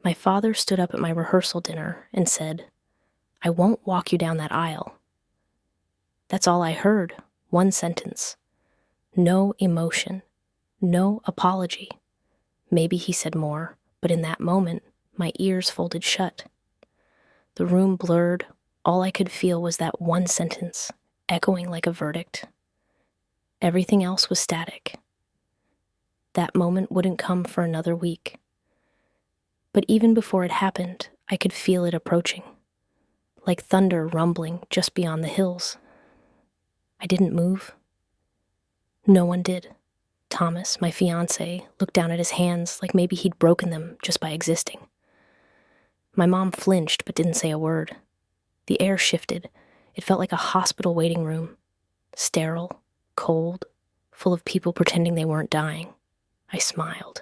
My father stood up at my rehearsal dinner and said, "I won't walk you down that aisle." That's all I heard, one sentence. No emotion, no apology. Maybe he said more, but in that moment, my ears folded shut. The room blurred. All I could feel was that one sentence, echoing like a verdict. Everything else was static. That moment wouldn't come for another week. But even before it happened, I could feel it approaching, like thunder rumbling just beyond the hills. I didn't move. No one did. Thomas, my fiancé, looked down at his hands like maybe he'd broken them just by existing. My mom flinched but didn't say a word. The air shifted. It felt like a hospital waiting room. Sterile, cold, full of people pretending they weren't dying. I smiled.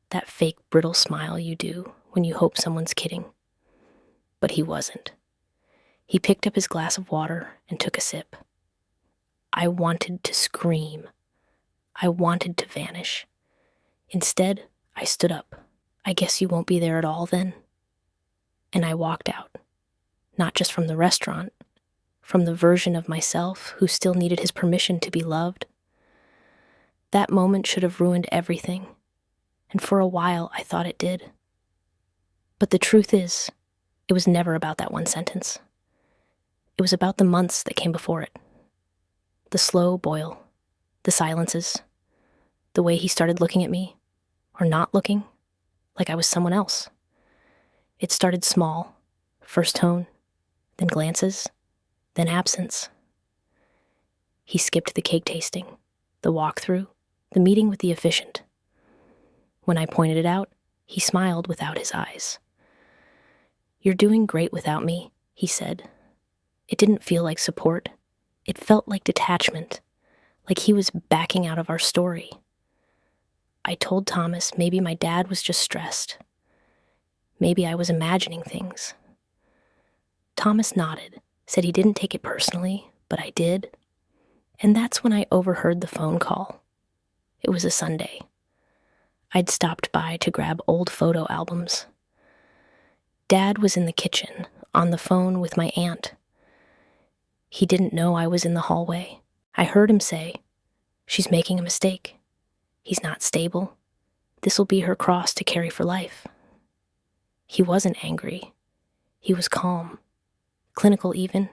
That fake, brittle smile you do when you hope someone's kidding. But he wasn't. He picked up his glass of water and took a sip. I wanted to scream. I wanted to vanish. Instead, I stood up. "I guess you won't be there at all then?" And I walked out. Not just from the restaurant, from the version of myself who still needed his permission to be loved. That moment should have ruined everything, and for a while I thought it did. But the truth is, it was never about that one sentence. It was about the months that came before it. The slow boil, the silences, the way he started looking at me, or not looking, like I was someone else. It started small, first tone, then glances, then absence. He skipped the cake tasting, the walkthrough, the meeting with the officiant. When I pointed it out, he smiled without his eyes. "You're doing great without me," he said. It didn't feel like support. It felt like detachment, like he was backing out of our story. I told Thomas maybe my dad was just stressed. Maybe I was imagining things. Thomas nodded, said he didn't take it personally, but I did. And that's when I overheard the phone call. It was a Sunday. I'd stopped by to grab old photo albums. Dad was in the kitchen, on the phone with my aunt. He didn't know I was in the hallway. I heard him say, "She's making a mistake. He's not stable. This'll be her cross to carry for life." He wasn't angry. He was calm, clinical even,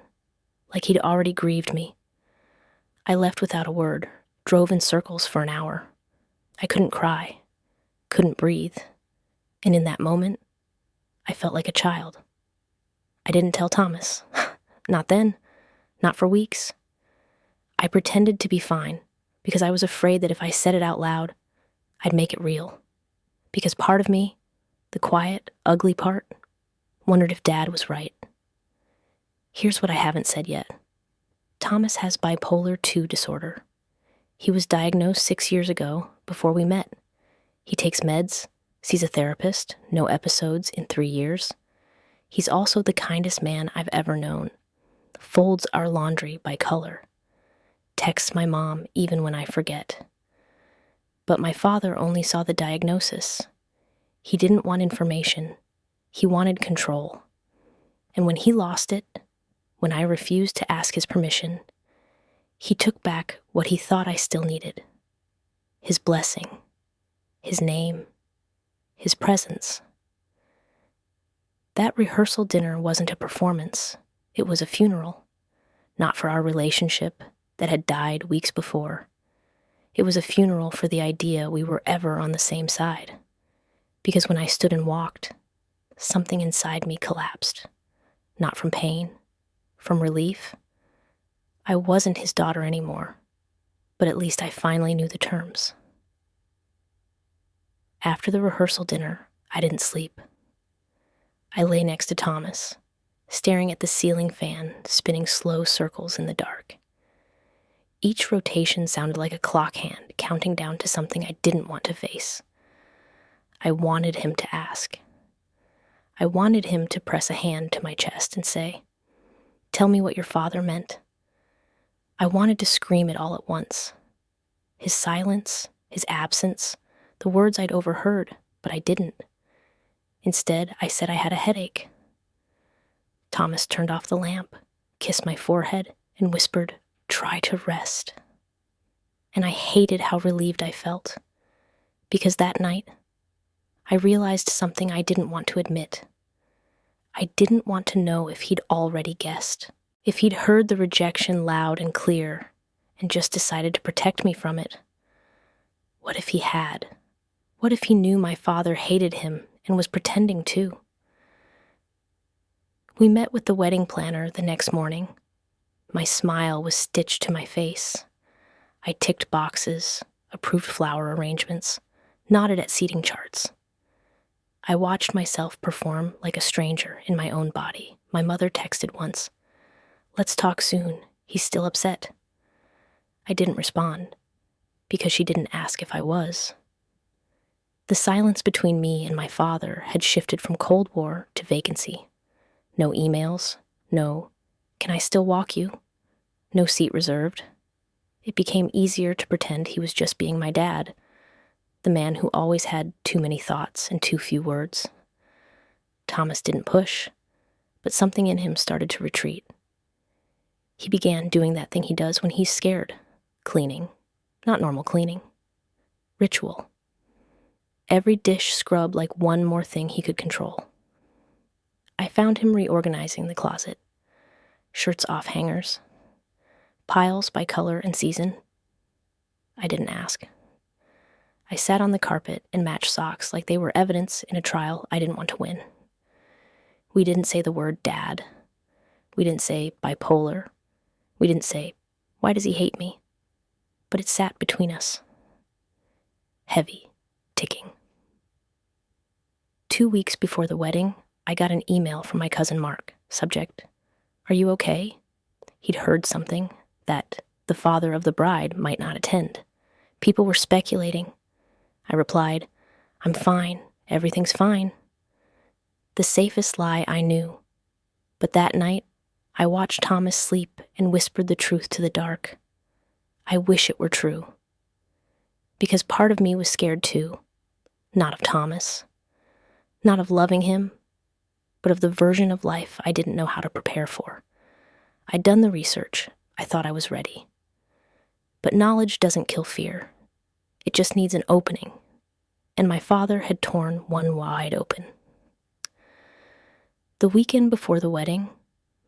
like he'd already grieved me. I left without a word, drove in circles for an hour. I couldn't cry, couldn't breathe, and in that moment, I felt like a child. I didn't tell Thomas. Not then, not for weeks. I pretended to be fine because I was afraid that if I said it out loud, I'd make it real. Because part of me, the quiet, ugly part, wondered if Dad was right. Here's what I haven't said yet. Thomas has bipolar II disorder. He was diagnosed 6 years ago, before we met. He takes meds, sees a therapist, no episodes in 3 years. He's also the kindest man I've ever known. Folds our laundry by color. Texts my mom even when I forget. But my father only saw the diagnosis. He didn't want information. He wanted control. And when he lost it, when I refused to ask his permission, he took back what he thought I still needed. His blessing, his name, his presence. That rehearsal dinner wasn't a performance. It was a funeral. Not for our relationship that had died weeks before. It was a funeral for the idea we were ever on the same side. Because when I stood and walked, something inside me collapsed. Not from pain, from relief. I wasn't his daughter anymore, but at least I finally knew the terms. After the rehearsal dinner, I didn't sleep. I lay next to Thomas, staring at the ceiling fan spinning slow circles in the dark. Each rotation sounded like a clock hand counting down to something I didn't want to face. I wanted him to ask. I wanted him to press a hand to my chest and say, "Tell me what your father meant." I wanted to scream it all at once. His silence, his absence, the words I'd overheard, but I didn't. Instead, I said I had a headache. Thomas turned off the lamp, kissed my forehead, and whispered, "Try to rest." And I hated how relieved I felt, because that night, I realized something I didn't want to admit. I didn't want to know if he'd already guessed, if he'd heard the rejection loud and clear, and just decided to protect me from it. What if he had? What if he knew my father hated him and was pretending too? We met with the wedding planner the next morning. My smile was stitched to my face. I ticked boxes, approved flower arrangements, nodded at seating charts. I watched myself perform like a stranger in my own body. My mother texted once, "Let's talk soon. He's still upset." I didn't respond, because she didn't ask if I was. The silence between me and my father had shifted from Cold War to vacancy. No emails, no, "Can I still walk you?" No seat reserved. It became easier to pretend he was just being my dad, the man who always had too many thoughts and too few words. Thomas didn't push, but something in him started to retreat. He began doing that thing he does when he's scared, cleaning, not normal cleaning, ritual. Every dish scrubbed like one more thing he could control. I found him reorganizing the closet, shirts off hangers, piles by color and season. I didn't ask. I sat on the carpet and matched socks like they were evidence in a trial I didn't want to win. We didn't say the word dad. We didn't say bipolar. We didn't say, "Why does he hate me?" But it sat between us. Heavy, ticking. 2 weeks before the wedding, I got an email from my cousin Mark. Subject, "Are you okay?" He'd heard something, that the father of the bride might not attend. People were speculating. I replied, "I'm fine. Everything's fine." The safest lie I knew. But that night, I watched Thomas sleep and whispered the truth to the dark. I wish it were true. Because part of me was scared too. Not of Thomas. Not of loving him, but of the version of life I didn't know how to prepare for. I'd done the research. I thought I was ready. But knowledge doesn't kill fear. It just needs an opening. And my father had torn one wide open. The weekend before the wedding,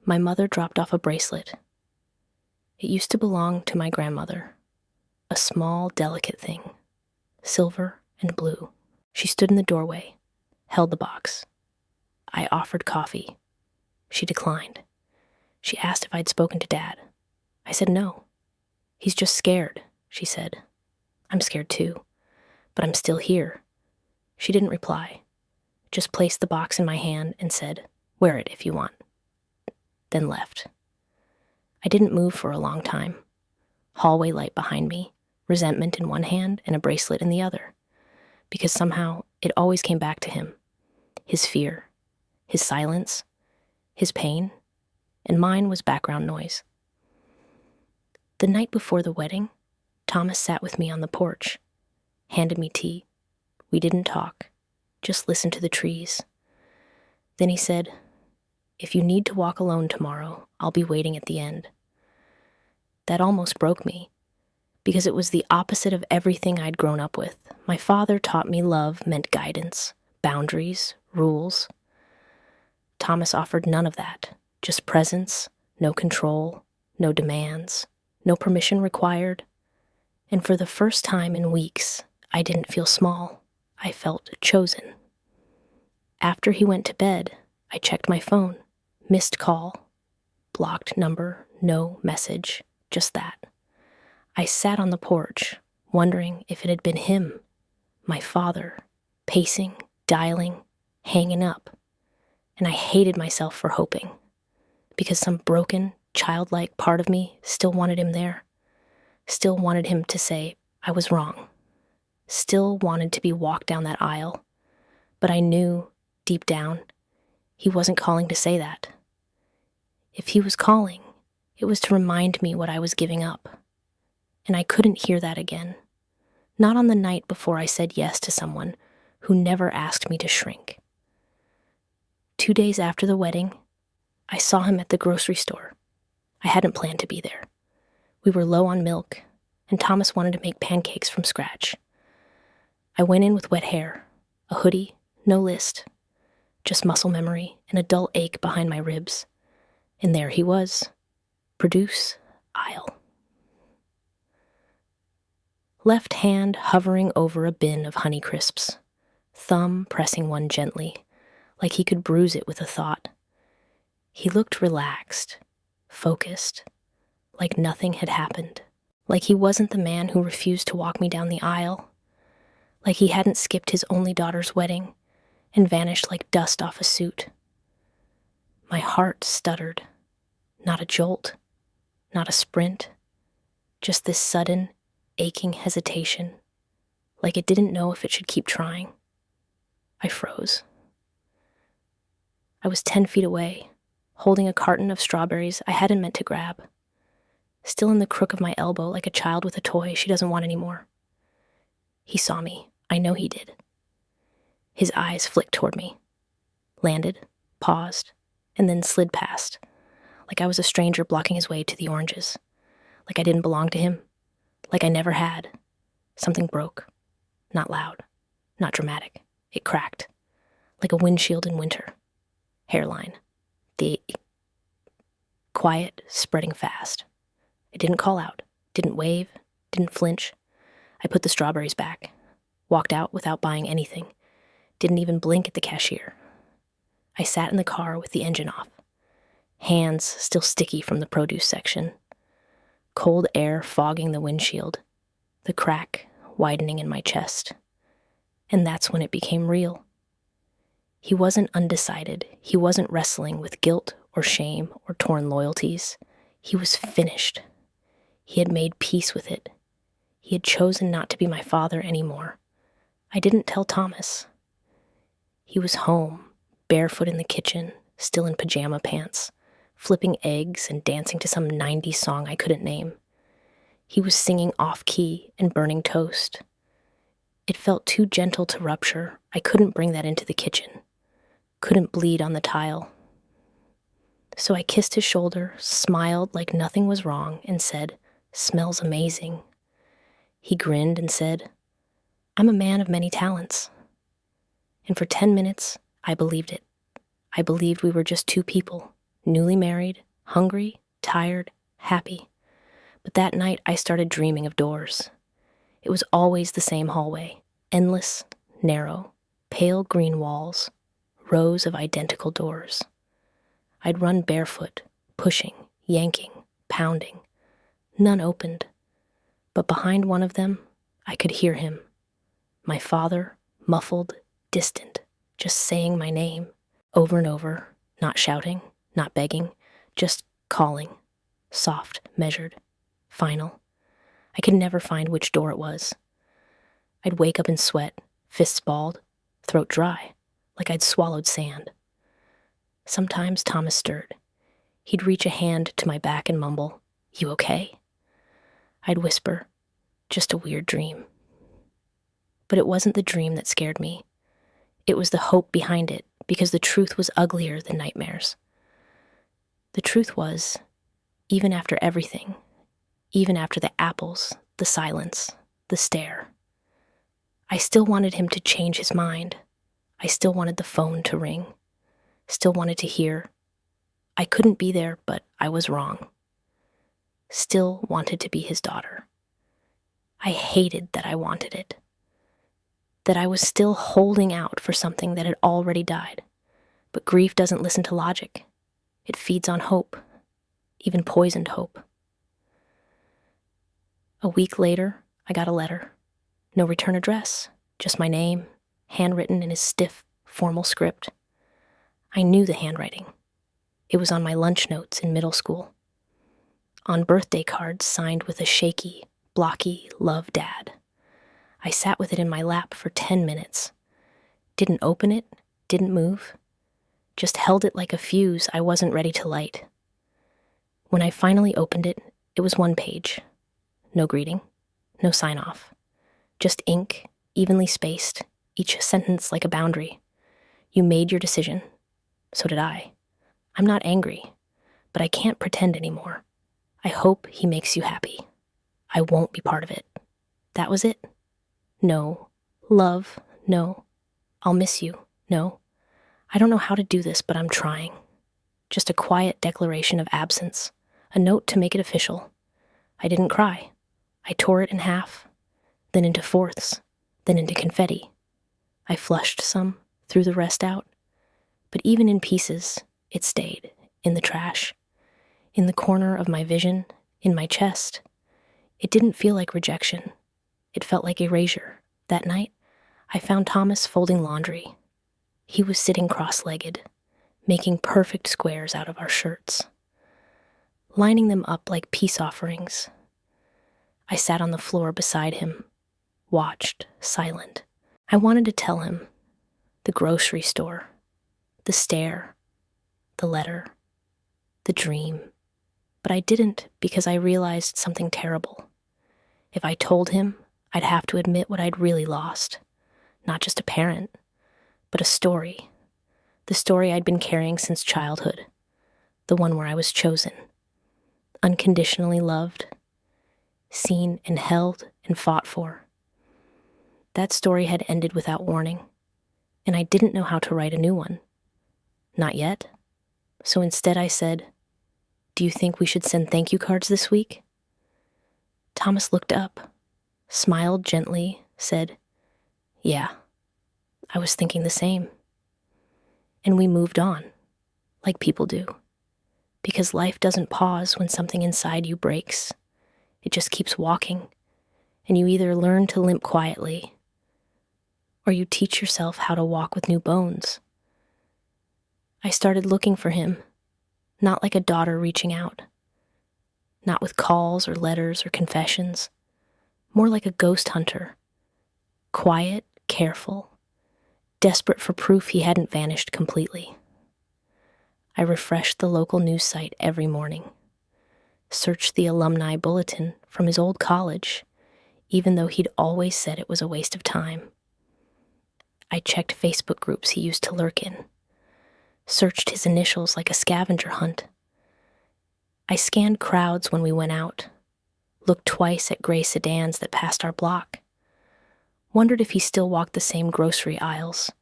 my mother dropped off a bracelet. It used to belong to my grandmother, a small, delicate thing, silver and blue. She stood in the doorway, held the box. I offered coffee. She declined. She asked if I'd spoken to Dad. I said no. "He's just scared," she said. "I'm scared too, but I'm still here." She didn't reply, just placed the box in my hand and said, "Wear it if you want," then left. I didn't move for a long time. Hallway light behind me, resentment in one hand and a bracelet in the other, because somehow it always came back to him. His fear, his silence, his pain, and mine was background noise. The night before the wedding, Thomas sat with me on the porch, handed me tea. We didn't talk, just listened to the trees. Then he said, "If you need to walk alone tomorrow, I'll be waiting at the end." That almost broke me, because it was the opposite of everything I'd grown up with. My father taught me love meant guidance, boundaries, rules. Thomas offered none of that, just presence, no control, no demands, no permission required. And for the first time in weeks, I didn't feel small. I felt chosen. After he went to bed, I checked my phone. Missed call. Blocked number, no message, just that. I sat on the porch, wondering if it had been him, my father, pacing, dialing, hanging up. And I hated myself for hoping, because some broken, childlike part of me still wanted him there, still wanted him to say I was wrong, still wanted to be walked down that aisle. But I knew, deep down, he wasn't calling to say that. If he was calling, it was to remind me what I was giving up. And I couldn't hear that again. Not on the night before I said yes to someone who never asked me to shrink. 2 days after the wedding, I saw him at the grocery store. I hadn't planned to be there. We were low on milk, and Thomas wanted to make pancakes from scratch. I went in with wet hair, a hoodie, no list, just muscle memory and a dull ache behind my ribs. And there he was. Produce, aisle. Left hand hovering over a bin of Honey Crisps, thumb pressing one gently, like he could bruise it with a thought. He looked relaxed, focused, like nothing had happened, like he wasn't the man who refused to walk me down the aisle, like he hadn't skipped his only daughter's wedding and vanished like dust off a suit. My heart stuttered. Not a jolt, not a sprint, just this sudden, aching hesitation, like it didn't know if it should keep trying. I froze. I was 10 feet away, holding a carton of strawberries I hadn't meant to grab, still in the crook of my elbow like a child with a toy she doesn't want anymore. He saw me. I know he did. His eyes flicked toward me, landed, paused, and then slid past, like I was a stranger blocking his way to the oranges, like I didn't belong to him, like I never had. Something broke. Not loud, not dramatic. It cracked, like a windshield in winter. Hairline. The quiet, spreading fast. I didn't call out, didn't wave, didn't flinch. I put the strawberries back, walked out without buying anything, didn't even blink at the cashier. I sat in the car with the engine off, hands still sticky from the produce section, cold air fogging the windshield, the crack widening in my chest. And that's when it became real. He wasn't undecided. He wasn't wrestling with guilt or shame or torn loyalties. He was finished. He had made peace with it. He had chosen not to be my father anymore. I didn't tell Thomas. He was home, barefoot in the kitchen, still in pajama pants, flipping eggs and dancing to some 90s song I couldn't name. He was singing off-key and burning toast. It felt too gentle to rupture. I couldn't bring that into the kitchen. Couldn't bleed on the tile. So I kissed his shoulder, smiled like nothing was wrong, and said, "Smells amazing." He grinned and said, "I'm a man of many talents." And for 10 minutes, I believed it. I believed we were just two people, newly married, hungry, tired, happy. But that night, I started dreaming of doors. It was always the same hallway, endless, narrow, pale green walls, rows of identical doors. I'd run barefoot, pushing, yanking, pounding. None opened, but behind one of them, I could hear him. My father, muffled, distant, just saying my name, over and over, not shouting, not begging, just calling, soft, measured, final. I could never find which door it was. I'd wake up in sweat, fists balled, throat dry, like I'd swallowed sand. Sometimes Thomas stirred. He'd reach a hand to my back and mumble, "You okay?" I'd whisper, "Just a weird dream." But it wasn't the dream that scared me. It was the hope behind it, because the truth was uglier than nightmares. The truth was, even after everything, even after the apples, the silence, the stare, I still wanted him to change his mind. I still wanted the phone to ring. Still wanted to hear. I couldn't be there, but I was wrong. Still wanted to be his daughter. I hated that I wanted it. That I was still holding out for something that had already died. But grief doesn't listen to logic. It feeds on hope, even poisoned hope. A week later, I got a letter. No return address, just my name, handwritten in his stiff, formal script. I knew the handwriting. It was on my lunch notes in middle school. On birthday cards signed with a shaky, blocky, "Love, Dad." I sat with it in my lap for 10 minutes. Didn't open it, didn't move. Just held it like a fuse I wasn't ready to light. When I finally opened it, it was one page. No greeting, no sign-off. Just ink, evenly spaced, each sentence like a boundary. You made your decision. So did I. I'm not angry, but I can't pretend anymore. I hope he makes you happy. I won't be part of it. That was it? No. Love, no. I'll miss you, no. I don't know how to do this, but I'm trying. Just a quiet declaration of absence, a note to make it official. I didn't cry. I tore it in half, then into fourths, then into confetti. I flushed some, threw the rest out. But even in pieces, it stayed, in the trash, in the corner of my vision, in my chest. It didn't feel like rejection. It felt like erasure. That night, I found Thomas folding laundry. He was sitting cross-legged, making perfect squares out of our shirts, lining them up like peace offerings. I sat on the floor beside him, watched, silent. I wanted to tell him, the grocery store, the stare, the letter, the dream. But I didn't because I realized something terrible. If I told him, I'd have to admit what I'd really lost. Not just a parent, but a story. The story I'd been carrying since childhood. The one where I was chosen, unconditionally loved, seen and held and fought for. That story had ended without warning, and I didn't know how to write a new one. Not yet. So instead I said, "Do you think we should send thank you cards this week?" Thomas looked up, smiled gently, said, "Yeah, I was thinking the same." And we moved on, like people do. Because life doesn't pause when something inside you breaks. It just keeps walking, and you either learn to limp quietly, or you teach yourself how to walk with new bones. I started looking for him, not like a daughter reaching out, not with calls or letters or confessions, more like a ghost hunter, quiet, careful, desperate for proof he hadn't vanished completely. I refreshed the local news site every morning, searched the alumni bulletin from his old college, even though he'd always said it was a waste of time. I checked Facebook groups he used to lurk in, searched his initials like a scavenger hunt. I scanned crowds when we went out, looked twice at gray sedans that passed our block, wondered if he still walked the same grocery aisles,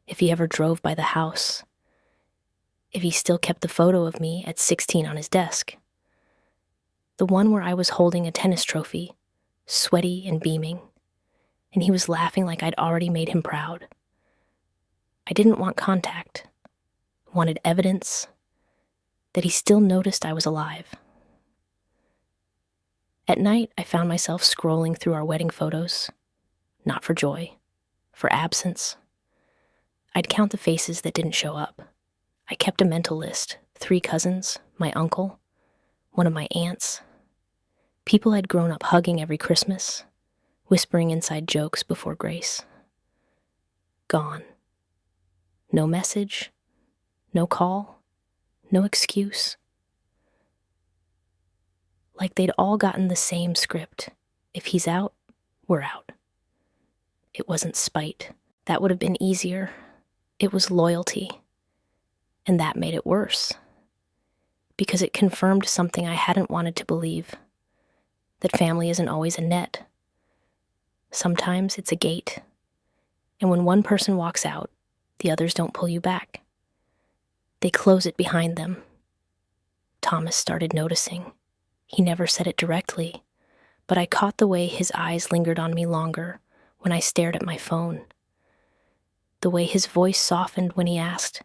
if he ever drove by the house, if he still kept the photo of me at 16 on his desk. The one where I was holding a tennis trophy, sweaty and beaming, and he was laughing like I'd already made him proud. I didn't want contact, wanted evidence that he still noticed I was alive. At night, I found myself scrolling through our wedding photos, not for joy, for absence. I'd count the faces that didn't show up. I kept a mental list, 3 cousins, my uncle, one of my aunts, people I'd grown up hugging every Christmas, whispering inside jokes before grace. Gone. No message, no call, no excuse. Like they'd all gotten the same script. If he's out, we're out. It wasn't spite. That would have been easier. It was loyalty. And that made it worse. Because it confirmed something I hadn't wanted to believe. That family isn't always a net. Sometimes it's a gate. And when one person walks out, the others don't pull you back. They close it behind them. Thomas started noticing. He never said it directly, but I caught the way his eyes lingered on me longer when I stared at my phone. The way his voice softened when he asked,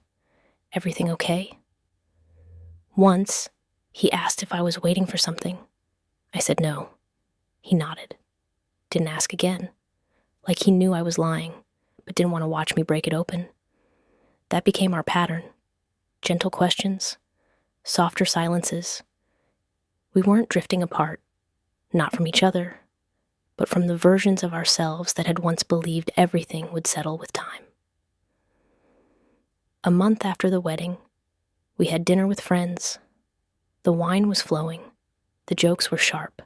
"Everything okay?" Once, he asked if I was waiting for something. I said no. He nodded. Didn't ask again, like he knew I was lying, but didn't want to watch me break it open. That became our pattern. Gentle questions, softer silences. We weren't drifting apart, not from each other, but from the versions of ourselves that had once believed everything would settle with time. A month after the wedding, we had dinner with friends. The wine was flowing. The jokes were sharp.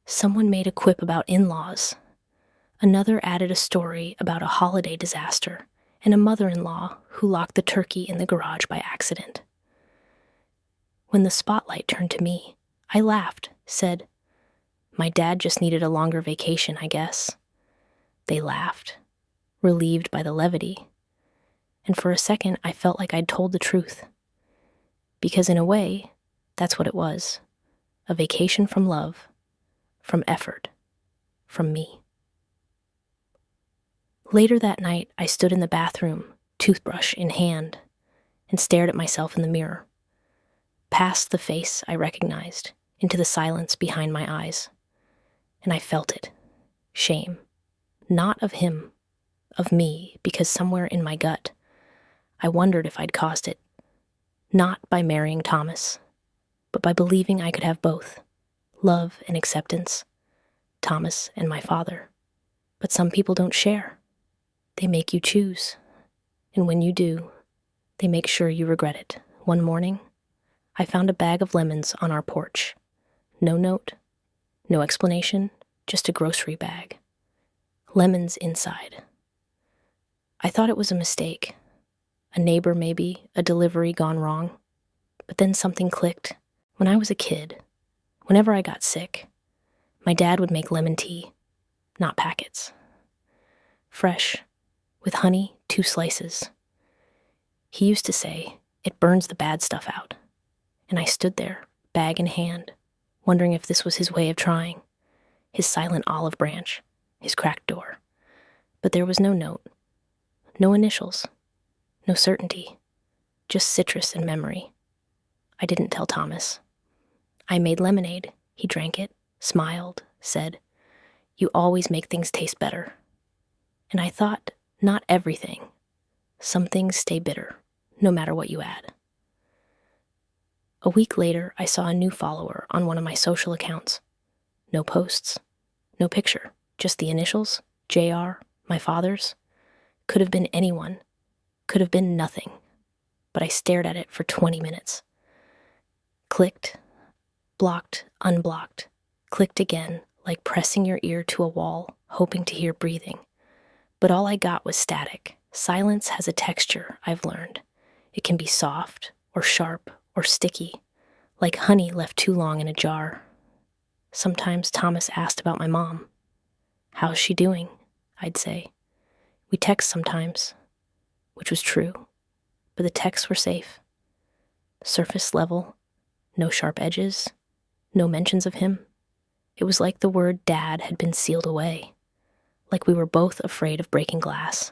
Someone made a quip about in-laws. Another added a story about a holiday disaster and a mother-in-law who locked the turkey in the garage by accident. When the spotlight turned to me, I laughed, said, "My dad just needed a longer vacation, I guess." They laughed, relieved by the levity, and for a second I felt like I'd told the truth. Because in a way, that's what it was, a vacation from love, from effort, from me. Later that night, I stood in the bathroom, toothbrush in hand, and stared at myself in the mirror. Past the face I recognized, into the silence behind my eyes. And I felt it. Shame. Not of him, of me, because somewhere in my gut, I wondered if I'd caused it. Not by marrying Thomas, but by believing I could have both, love and acceptance, Thomas and my father. But some people don't share. They make you choose. And when you do, they make sure you regret it. One morning, I found a bag of lemons on our porch. No note, no explanation, just a grocery bag. Lemons inside. I thought it was a mistake. A neighbor maybe, a delivery gone wrong. But then something clicked. When I was a kid, whenever I got sick, my dad would make lemon tea, not packets. Fresh, with honey, 2 slices. He used to say, "It burns the bad stuff out." And I stood there, bag in hand, wondering if this was his way of trying, his silent olive branch, his cracked door. But there was no note, no initials, no certainty, just citrus and memory. I didn't tell Thomas. I made lemonade. He drank it, smiled, said, "You always make things taste better." And I thought, not everything. Some things stay bitter, no matter what you add. A week later, I saw a new follower on one of my social accounts. No posts, no picture, just the initials, JR, my father's. Could have been anyone, could have been nothing. But I stared at it for 20 minutes. Clicked, blocked, unblocked, clicked again, like pressing your ear to a wall, hoping to hear breathing. But all I got was static. Silence has a texture, I've learned. It can be soft, or sharp, or sticky, like honey left too long in a jar. Sometimes Thomas asked about my mom. "How's she doing?" I'd say. We text sometimes, which was true, but the texts were safe. Surface level, no sharp edges, no mentions of him. It was like the word dad had been sealed away, like we were both afraid of breaking glass.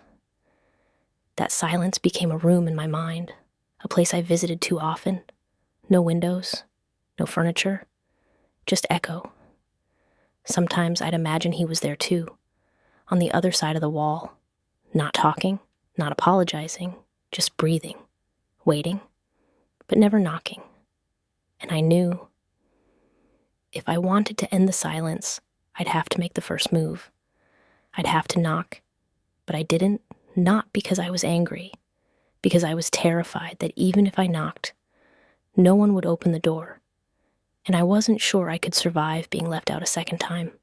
That silence became a room in my mind, a place I visited too often. No windows, no furniture, just echo. Sometimes I'd imagine he was there too, on the other side of the wall, not talking, not apologizing, just breathing, waiting, but never knocking. And I knew if I wanted to end the silence, I'd have to make the first move. I'd have to knock, but I didn't, not because I was angry, because I was terrified that even if I knocked, no one would open the door, and I wasn't sure I could survive being left out a second time.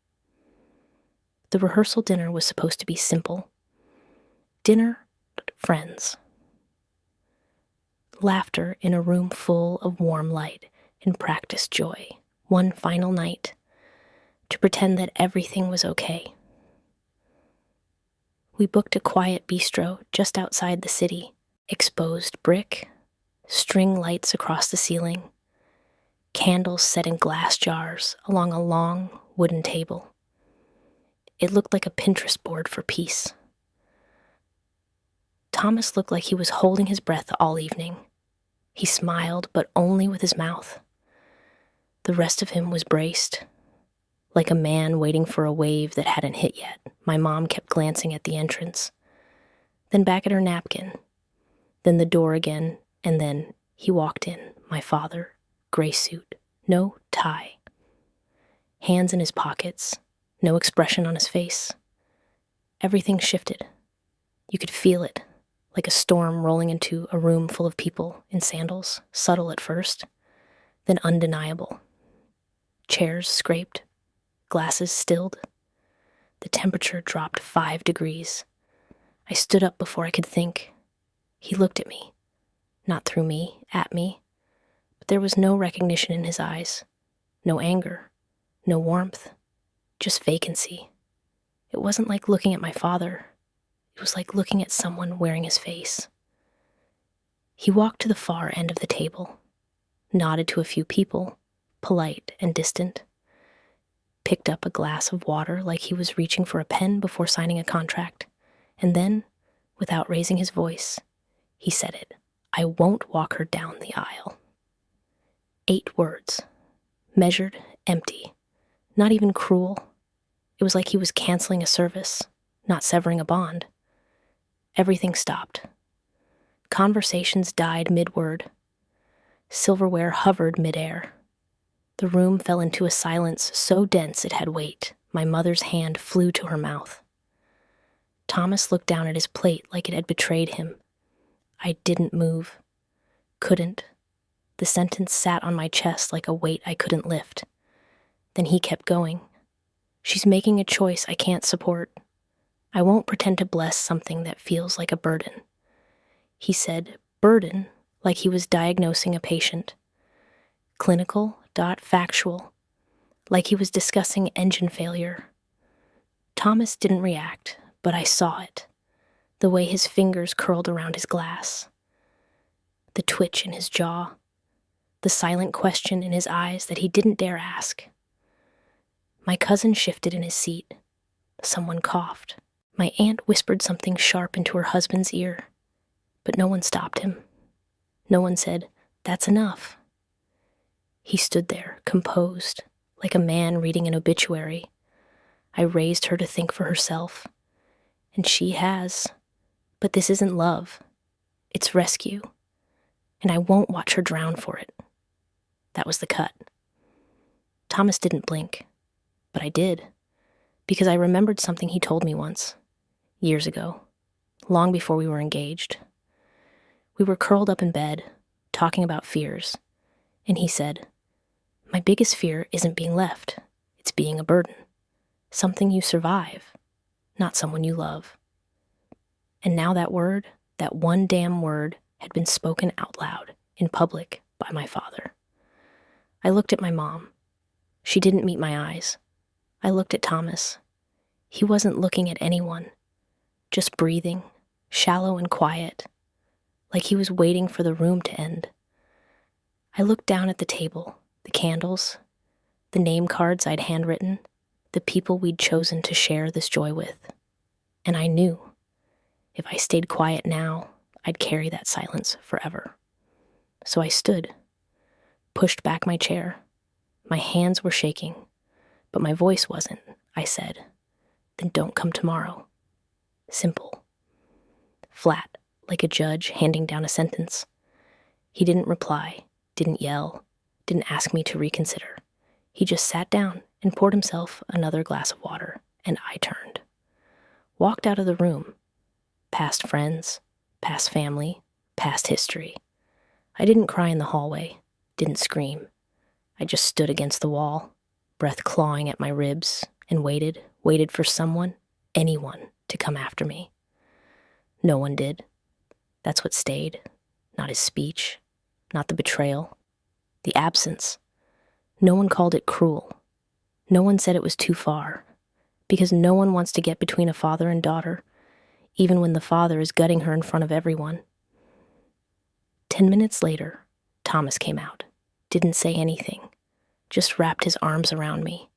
The rehearsal dinner was supposed to be simple. Dinner, but friends. Laughter in a room full of warm light and practiced joy. One final night, to pretend that everything was okay. We booked a quiet bistro just outside the city. Exposed brick, string lights across the ceiling, candles set in glass jars along a long wooden table. It looked like a Pinterest board for peace. Thomas looked like he was holding his breath all evening. He smiled, but only with his mouth. The rest of him was braced, like a man waiting for a wave that hadn't hit yet. My mom kept glancing at the entrance, then back at her napkin, then the door again, and then he walked in, my father, gray suit, no tie. Hands in his pockets, no expression on his face. Everything shifted. You could feel it, like a storm rolling into a room full of people in sandals, subtle at first, then undeniable. Chairs scraped, glasses stilled. The temperature dropped 5 degrees. I stood up before I could think. He looked at me, not through me, at me, but there was no recognition in his eyes, no anger, no warmth, just vacancy. It wasn't like looking at my father. It was like looking at someone wearing his face. He walked to the far end of the table, nodded to a few people, polite and distant, picked up a glass of water like he was reaching for a pen before signing a contract, and then, without raising his voice, he said it. I won't walk her down the aisle. 8 words, measured, empty, not even cruel. It was like he was canceling a service, not severing a bond. Everything stopped. Conversations died mid-word. Silverware hovered mid-air. The room fell into a silence so dense it had weight. My mother's hand flew to her mouth. Thomas looked down at his plate like it had betrayed him. I didn't move. Couldn't. The sentence sat on my chest like a weight I couldn't lift. Then he kept going. She's making a choice I can't support. I won't pretend to bless something that feels like a burden. He said burden like he was diagnosing a patient. Clinical, factual, like he was discussing engine failure. Thomas didn't react, but I saw it. The way his fingers curled around his glass. The twitch in his jaw. The silent question in his eyes that he didn't dare ask. My cousin shifted in his seat. Someone coughed. My aunt whispered something sharp into her husband's ear, but no one stopped him. No one said, "That's enough." He stood there, composed, like a man reading an obituary. I raised her to think for herself, and she has. But this isn't love. It's rescue, and I won't watch her drown for it. That was the cut. Thomas didn't blink, but I did, because I remembered something he told me once, years ago, long before we were engaged. We were curled up in bed, talking about fears, and he said, "My biggest fear isn't being left. It's being a burden. Something you survive, not someone you love." And now that word, that one damn word, had been spoken out loud, in public, by my father. I looked at my mom. She didn't meet my eyes. I looked at Thomas. He wasn't looking at anyone, just breathing, shallow and quiet, like he was waiting for the room to end. I looked down at the table, the candles, the name cards I'd handwritten, the people we'd chosen to share this joy with. And I knew, if I stayed quiet now, I'd carry that silence forever. So I stood, pushed back my chair. My hands were shaking, but my voice wasn't. I said, "Then don't come tomorrow." Simple. Flat, like a judge handing down a sentence. He didn't reply, didn't yell, didn't ask me to reconsider. He just sat down and poured himself another glass of water, and I turned. Walked out of the room, past friends, past family, past history. I didn't cry in the hallway, didn't scream. I just stood against the wall, breath clawing at my ribs, and waited for someone, anyone, to come after me. No one did. That's what stayed. Not his speech, not the betrayal, the absence. No one called it cruel. No one said it was too far, because no one wants to get between a father and daughter, even when the father is gutting her in front of everyone. 10 minutes later, Thomas came out, didn't say anything, just wrapped his arms around me.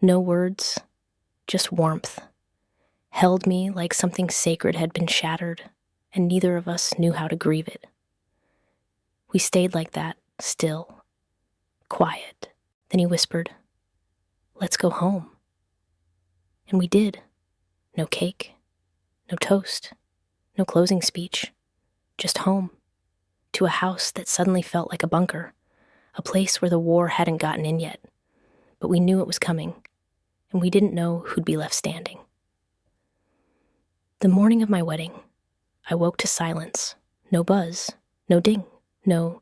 No words, just warmth. Held me like something sacred had been shattered, and neither of us knew how to grieve it. We stayed like that, still, quiet. Then he whispered, "Let's go home." And we did. No cake, no toast, no closing speech, just home. To a house that suddenly felt like a bunker, a place where the war hadn't gotten in yet, but we knew it was coming, and we didn't know who'd be left standing. The morning of my wedding, I woke to silence, no buzz, no ding, no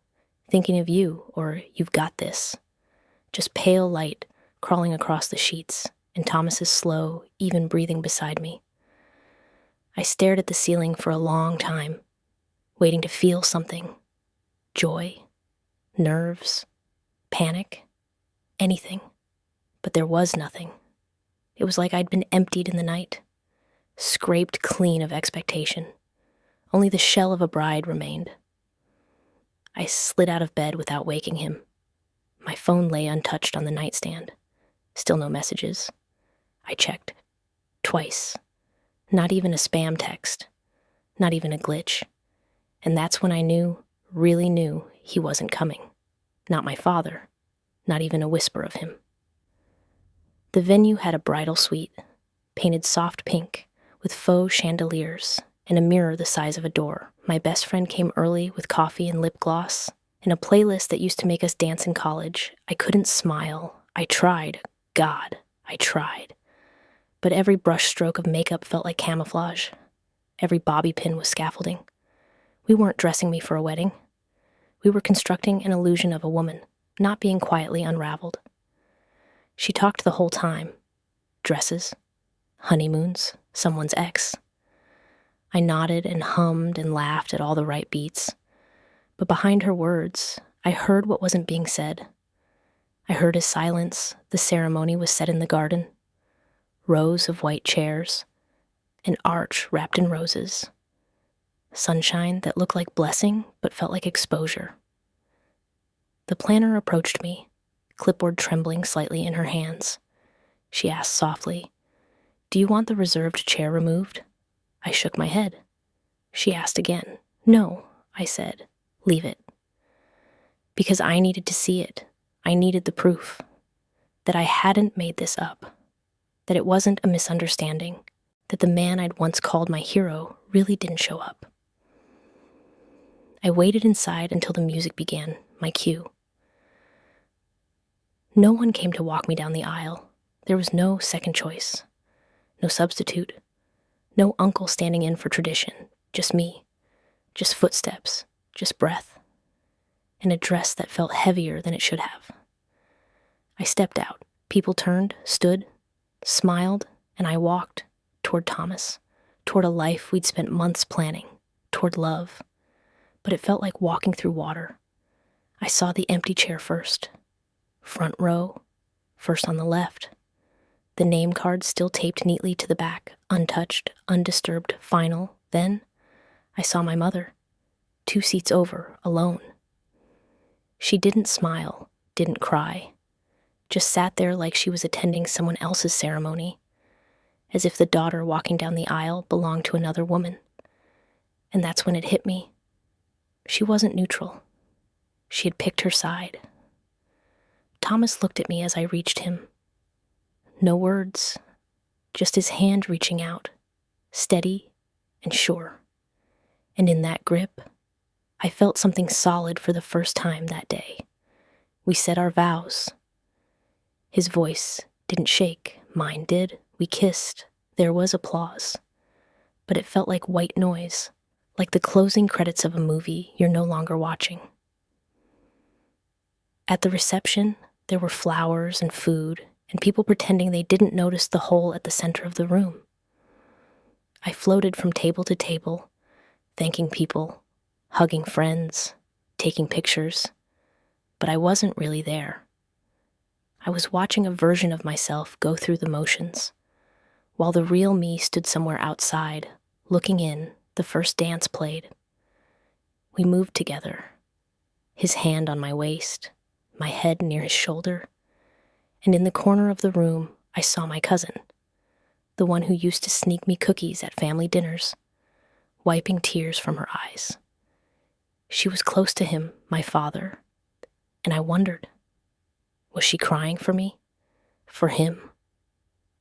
thinking of you or you've got this, just pale light crawling across the sheets and Thomas's slow, even breathing beside me. I stared at the ceiling for a long time, waiting to feel something. Joy, nerves, panic, anything. But there was nothing. It was like I'd been emptied in the night, scraped clean of expectation. Only the shell of a bride remained. I slid out of bed without waking him. My phone lay untouched on the nightstand. Still no messages. I checked. Twice. Not even a spam text. Not even a glitch. And that's when I knew, really knew, he wasn't coming. Not my father. Not even a whisper of him. The venue had a bridal suite, painted soft pink, with faux chandeliers, and a mirror the size of a door. My best friend came early with coffee and lip gloss, and a playlist that used to make us dance in college. I couldn't smile. I tried. God, I tried. But every brushstroke of makeup felt like camouflage. Every bobby pin was scaffolding. We weren't dressing me for a wedding. We were constructing an illusion of a woman, not being quietly unraveled. She talked the whole time. Dresses, honeymoons, someone's ex. I nodded and hummed and laughed at all the right beats. But behind her words, I heard what wasn't being said. I heard his silence. The ceremony was set in the garden. Rows of white chairs. An arch wrapped in roses. Sunshine that looked like blessing but felt like exposure. The planner approached me, clipboard trembling slightly in her hands. She asked softly, "Do you want the reserved chair removed?" I shook my head. She asked again. "No," I said. "Leave it." Because I needed to see it. I needed the proof. That I hadn't made this up. That it wasn't a misunderstanding. That the man I'd once called my hero really didn't show up. I waited inside until the music began, my cue. No one came to walk me down the aisle. There was no second choice. No substitute. No uncle standing in for tradition. Just me. Just footsteps. Just breath. And a dress that felt heavier than it should have. I stepped out. People turned, stood, smiled, and I walked toward Thomas, toward a life we'd spent months planning, toward love. But it felt like walking through water. I saw the empty chair first. Front row, first on the left. The name card still taped neatly to the back, untouched, undisturbed, final. Then I saw my mother, 2 seats over, alone. She didn't smile, didn't cry, just sat there like she was attending someone else's ceremony, as if the daughter walking down the aisle belonged to another woman. And that's when it hit me. She wasn't neutral. She had picked her side. Thomas looked at me as I reached him. No words, just his hand reaching out, steady and sure. And in that grip, I felt something solid for the first time that day. We said our vows. His voice didn't shake, mine did. We kissed. There was applause. But it felt like white noise, like the closing credits of a movie you're no longer watching. At the reception, there were flowers and food, and people pretending they didn't notice the hole at the center of the room. I floated from table to table, thanking people, hugging friends, taking pictures, but I wasn't really there. I was watching a version of myself go through the motions, while the real me stood somewhere outside, looking in. The first dance played. We moved together, his hand on my waist, my head near his shoulder, and in the corner of the room, I saw my cousin, the one who used to sneak me cookies at family dinners, wiping tears from her eyes. She was close to him, my father, and I wondered, was she crying for me, for him,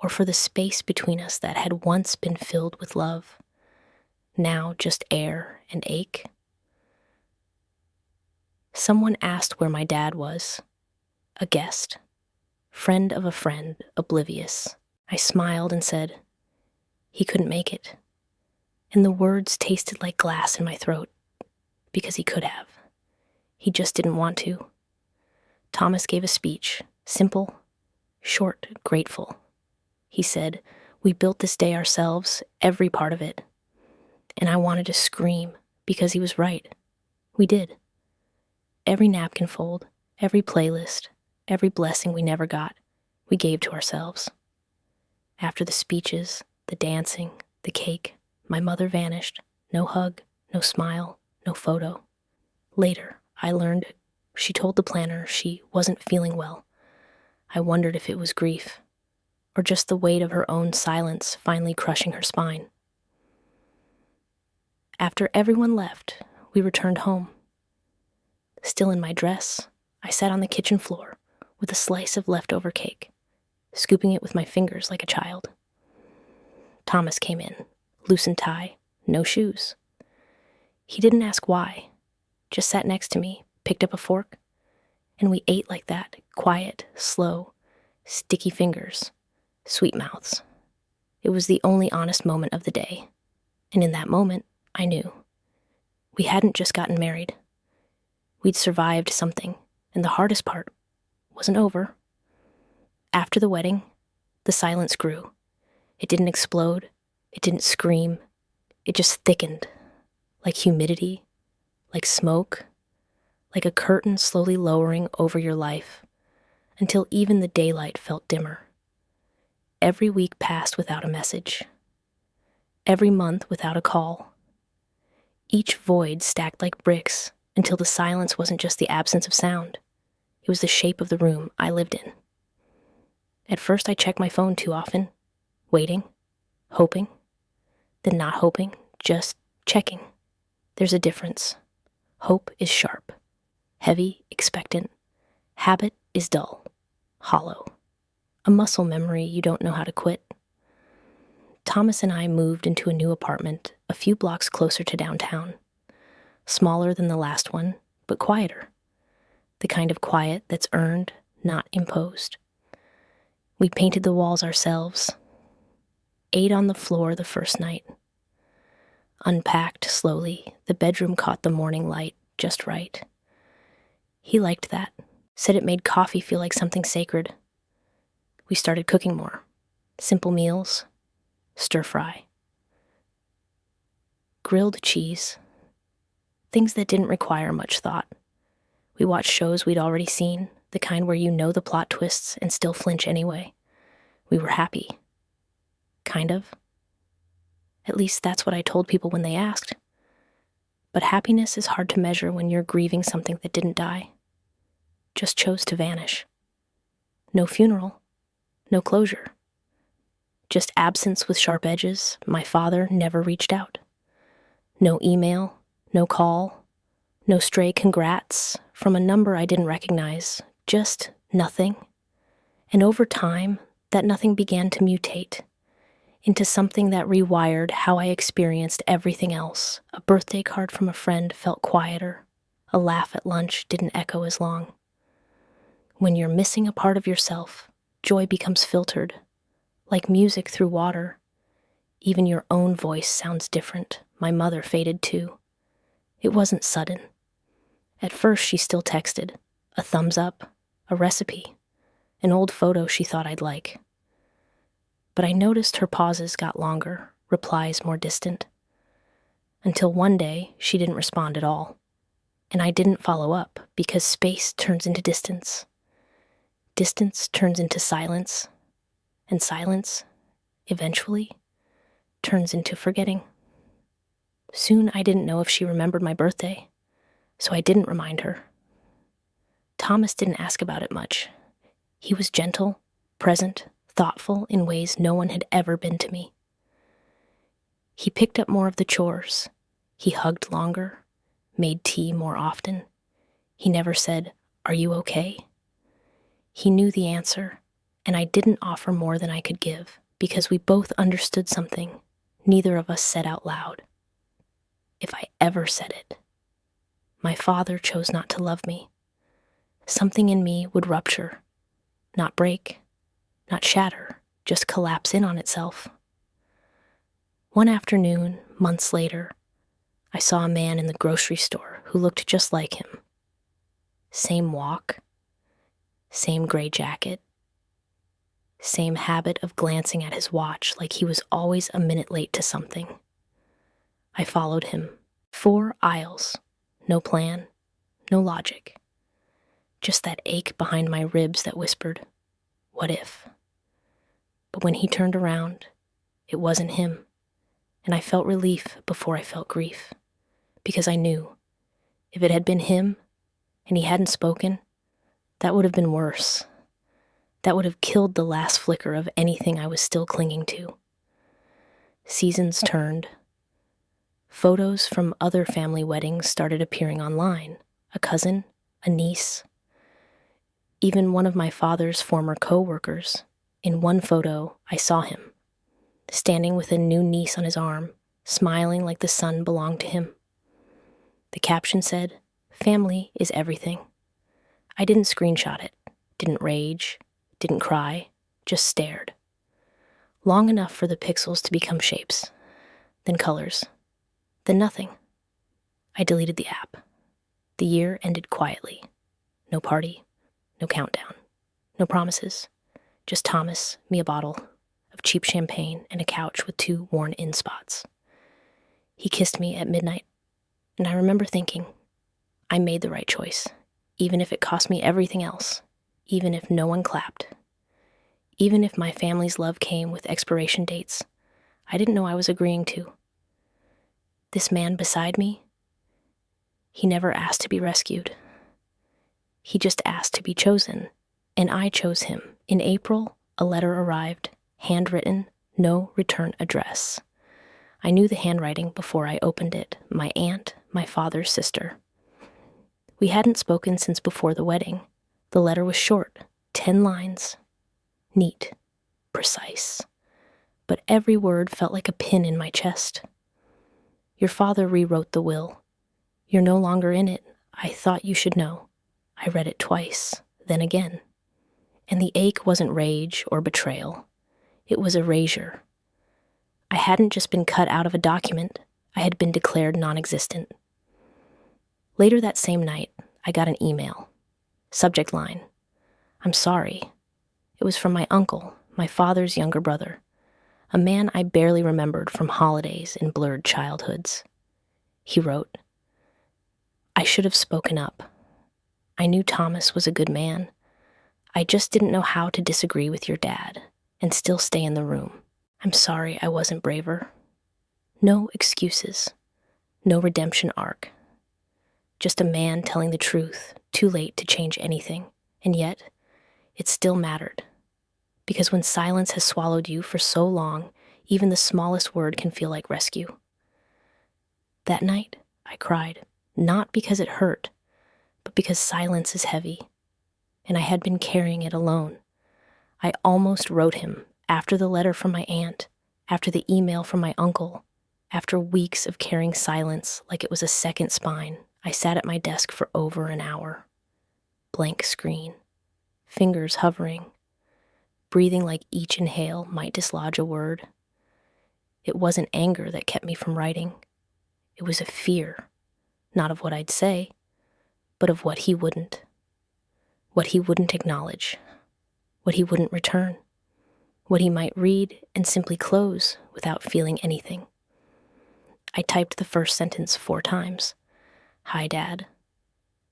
or for the space between us that had once been filled with love, now just air and ache? Someone asked where my dad was. A guest. Friend of a friend, oblivious. I smiled and said, he couldn't make it. And the words tasted like glass in my throat, because he could have. He just didn't want to. Thomas gave a speech, simple, short, grateful. He said, we built this day ourselves, every part of it. and I wanted to scream because he was right. We did. Every napkin fold, every playlist, every blessing we never got, we gave to ourselves. After the speeches, the dancing, the cake, my mother vanished. No hug, no smile, no photo. Later, I learned she told the planner she wasn't feeling well. I wondered if it was grief, or just the weight of her own silence finally crushing her spine. After everyone left, we returned home. Still in my dress, I sat on the kitchen floor with a slice of leftover cake, scooping it with my fingers like a child. Thomas came in, loosened tie, no shoes. He didn't ask why, just sat next to me, picked up a fork, and we ate like that, quiet, slow, sticky fingers, sweet mouths. It was the only honest moment of the day, and in that moment, I knew. We hadn't just gotten married. We'd survived something, and the hardest part wasn't over. After the wedding, the silence grew. It didn't explode. It didn't scream. It just thickened, like humidity, like smoke, like a curtain slowly lowering over your life, until even the daylight felt dimmer. Every week passed without a message. Every month without a call. Each void stacked like bricks until the silence wasn't just the absence of sound. It was the shape of the room I lived in. At first I checked my phone too often, waiting, hoping, then not hoping, just checking. There's a difference. Hope is sharp, heavy, expectant. Habit is dull, hollow. A muscle memory you don't know how to quit. Thomas and I moved into a new apartment a few blocks closer to downtown. Smaller than the last one, but quieter. The kind of quiet that's earned, not imposed. We painted the walls ourselves. Ate on the floor the first night. Unpacked slowly, the bedroom caught the morning light just right. He liked that, said it made coffee feel like something sacred. We started cooking more. Simple meals, stir fry. Grilled cheese. Things that didn't require much thought. We watched shows we'd already seen, the kind where you know the plot twists and still flinch anyway. We were happy. Kind of. At least that's what I told people when they asked. But happiness is hard to measure when you're grieving something that didn't die. Just chose to vanish. No funeral. No closure. Just absence with sharp edges. My father never reached out. No email, no call, no stray congrats from a number I didn't recognize. Just nothing. And over time, that nothing began to mutate into something that rewired how I experienced everything else. A birthday card from a friend felt quieter. A laugh at lunch didn't echo as long. When you're missing a part of yourself, joy becomes filtered, like music through water. Even your own voice sounds different. My mother faded too. It wasn't sudden. At first, she still texted, a thumbs up, a recipe, an old photo she thought I'd like. But I noticed her pauses got longer, replies more distant. Until one day, she didn't respond at all. And I didn't follow up because space turns into distance. Distance turns into silence. And silence, eventually, turns into forgetting. Soon I didn't know if she remembered my birthday, so I didn't remind her. Thomas didn't ask about it much. He was gentle, present, thoughtful in ways no one had ever been to me. He picked up more of the chores. He hugged longer, made tea more often. He never said, "Are you okay?" He knew the answer, and I didn't offer more than I could give because we both understood something neither of us said out loud. If I ever said it, my father chose not to love me. Something in me would rupture, not break, not shatter, just collapse in on itself. One afternoon, months later, I saw a man in the grocery store who looked just like him. Same walk, same gray jacket, same habit of glancing at his watch like he was always a minute late to something. I followed him. 4 aisles. No plan, no logic. Just that ache behind my ribs that whispered, what if? But when he turned around, it wasn't him, and I felt relief before I felt grief, because I knew if it had been him and he hadn't spoken, that would have been worse. That would have killed the last flicker of anything I was still clinging to. Seasons turned. Photos from other family weddings started appearing online. A cousin, a niece, even one of my father's former co-workers. In one photo, I saw him, standing with a new niece on his arm, smiling like the son belonged to him. The caption said, "Family is everything." I didn't screenshot it, didn't rage, didn't cry, just stared. Long enough for the pixels to become shapes, then colors, then nothing. I deleted the app. The year ended quietly. No party, no countdown, no promises. Just Thomas, me a bottle of cheap champagne, and a couch with 2 worn-in spots. He kissed me at midnight, and I remember thinking, I made the right choice, even if it cost me everything else, even if no one clapped, even if my family's love came with expiration dates I didn't know I was agreeing to. This man beside me, he never asked to be rescued. He just asked to be chosen, and I chose him. In April, a letter arrived, handwritten, no return address. I knew the handwriting before I opened it. My aunt, my father's sister. We hadn't spoken since before the wedding. The letter was short, 10 lines. Neat, precise. But every word felt like a pin in my chest. Your father rewrote the will. You're no longer in it. I thought you should know. I read it twice, then again. And the ache wasn't rage or betrayal. It was erasure. I hadn't just been cut out of a document. I had been declared non-existent. Later that same night, I got an email. Subject line, "I'm sorry." It was from my uncle, my father's younger brother, a man I barely remembered from holidays and blurred childhoods. He wrote, "I should have spoken up. I knew Thomas was a good man. I just didn't know how to disagree with your dad and still stay in the room. I'm sorry I wasn't braver." No excuses, no redemption arc. Just a man telling the truth, too late to change anything, and yet it still mattered. Because when silence has swallowed you for so long, even the smallest word can feel like rescue. That night, I cried, not because it hurt, but because silence is heavy, and I had been carrying it alone. I almost wrote him after the letter from my aunt, after the email from my uncle, after weeks of carrying silence like it was a second spine. I sat at my desk for over an hour. Blank screen, fingers hovering, breathing like each inhale might dislodge a word. It wasn't anger that kept me from writing. It was a fear, not of what I'd say, but of what he wouldn't. What he wouldn't acknowledge, what he wouldn't return, what he might read and simply close without feeling anything. I typed the first sentence 4 times. "Hi, Dad."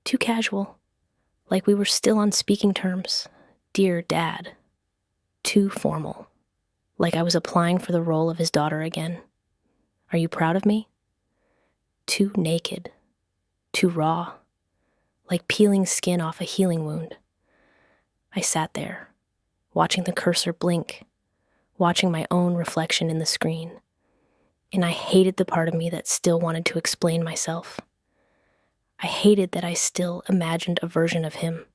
Too casual, like we were still on speaking terms. "Dear Dad." Too formal, like I was applying for the role of his daughter again. "Are you proud of me?" Too naked, too raw, like peeling skin off a healing wound. I sat there, watching the cursor blink, watching my own reflection in the screen, and I hated the part of me that still wanted to explain myself. I hated that I still imagined a version of him,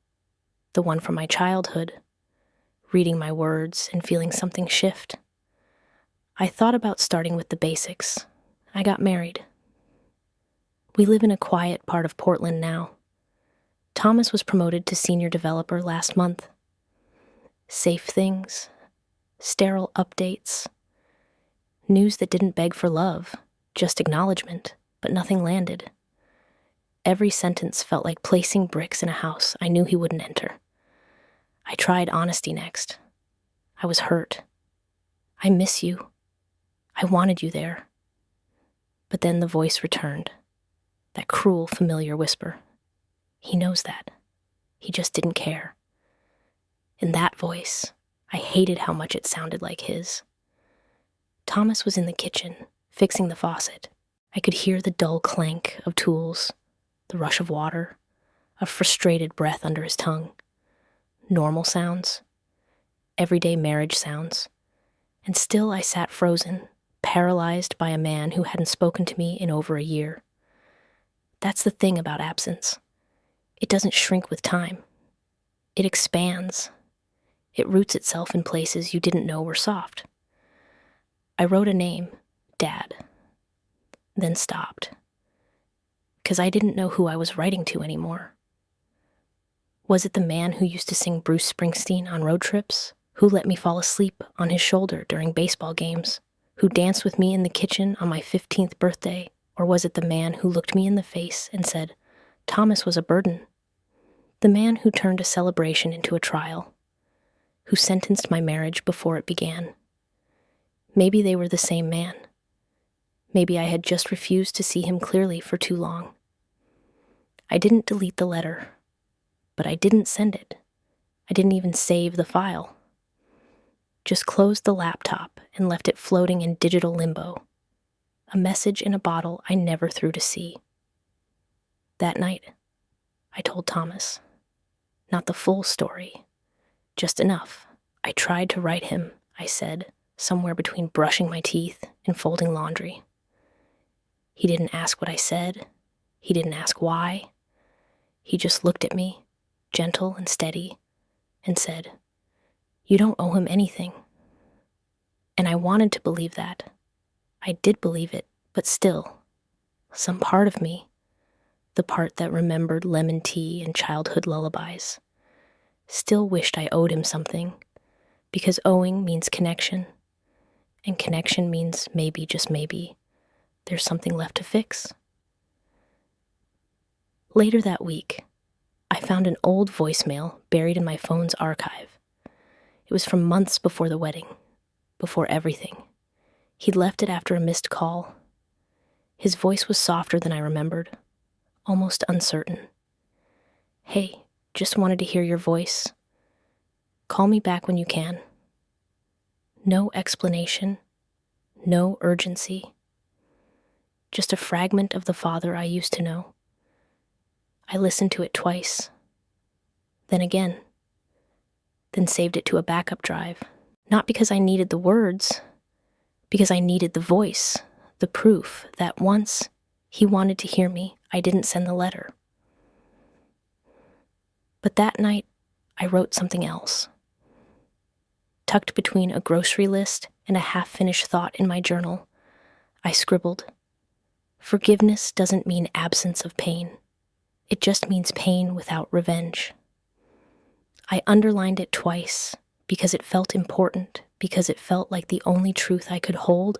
the one from my childhood, reading my words and feeling something shift. I thought about starting with the basics. I got married. We live in a quiet part of Portland now. Thomas was promoted to senior developer last month. Safe things, sterile updates, news that didn't beg for love, just acknowledgement, but nothing landed. Every sentence felt like placing bricks in a house I knew he wouldn't enter. I tried honesty next. I was hurt. "I miss you. I wanted you there." But then the voice returned, that cruel, familiar whisper. He knows that. He just didn't care. In that voice, I hated how much it sounded like his. Thomas was in the kitchen, fixing the faucet. I could hear the dull clank of tools, the rush of water, a frustrated breath under his tongue. Normal sounds, everyday marriage sounds. And still I sat frozen, paralyzed by a man who hadn't spoken to me in over a year. That's the thing about absence. It doesn't shrink with time. It expands. It roots itself in places you didn't know were soft. I wrote a name, Dad, then stopped, because I didn't know who I was writing to anymore. Was it the man who used to sing Bruce Springsteen on road trips, who let me fall asleep on his shoulder during baseball games, who danced with me in the kitchen on my 15th birthday, or was it the man who looked me in the face and said, Thomas was a burden? The man who turned a celebration into a trial, who sentenced my marriage before it began. Maybe they were the same man. Maybe I had just refused to see him clearly for too long. I didn't delete the letter, but I didn't send it. I didn't even save the file. Just closed the laptop and left it floating in digital limbo. A message in a bottle I never threw to sea. That night, I told Thomas. Not the full story, just enough. I tried to write him, I said, somewhere between brushing my teeth and folding laundry. He didn't ask what I said. He didn't ask why. He just looked at me, gentle and steady, and said, You don't owe him anything. And I wanted to believe that. I did believe it, but still, some part of me, the part that remembered lemon tea and childhood lullabies, still wished I owed him something, because owing means connection, and connection means maybe, just maybe, there's something left to fix. Later that week, I found an old voicemail buried in my phone's archive. It was from months before the wedding, before everything. He'd left it after a missed call. His voice was softer than I remembered, almost uncertain. Hey, just wanted to hear your voice. Call me back when you can. No explanation, no urgency. Just a fragment of the father I used to know. I listened to it twice, then again, then saved it to a backup drive. Not because I needed the words, because I needed the voice, the proof that once he wanted to hear me, I didn't send the letter. But that night, I wrote something else. Tucked between a grocery list and a half-finished thought in my journal, I scribbled, Forgiveness doesn't mean absence of pain. It just means pain without revenge. I underlined it twice because it felt important, because it felt like the only truth I could hold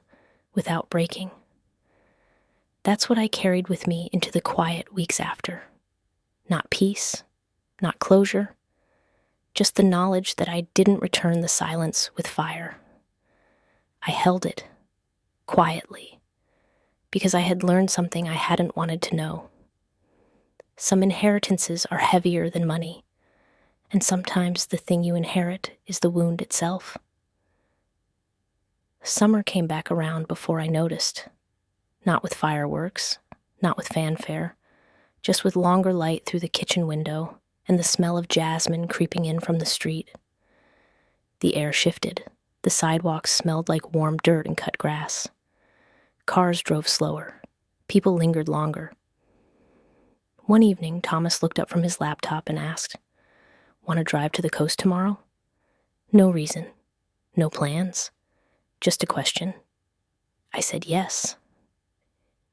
without breaking. That's what I carried with me into the quiet weeks after. Not peace, not closure, just the knowledge that I didn't return the silence with fire. I held it, quietly, because I had learned something I hadn't wanted to know. Some inheritances are heavier than money, and sometimes the thing you inherit is the wound itself. Summer came back around before I noticed. Not with fireworks, not with fanfare, just with longer light through the kitchen window and the smell of jasmine creeping in from the street. The air shifted. The sidewalks smelled like warm dirt and cut grass. Cars drove slower. People lingered longer. One evening, Thomas looked up from his laptop and asked, Want to drive to the coast tomorrow? No reason. No plans. Just a question. I said yes.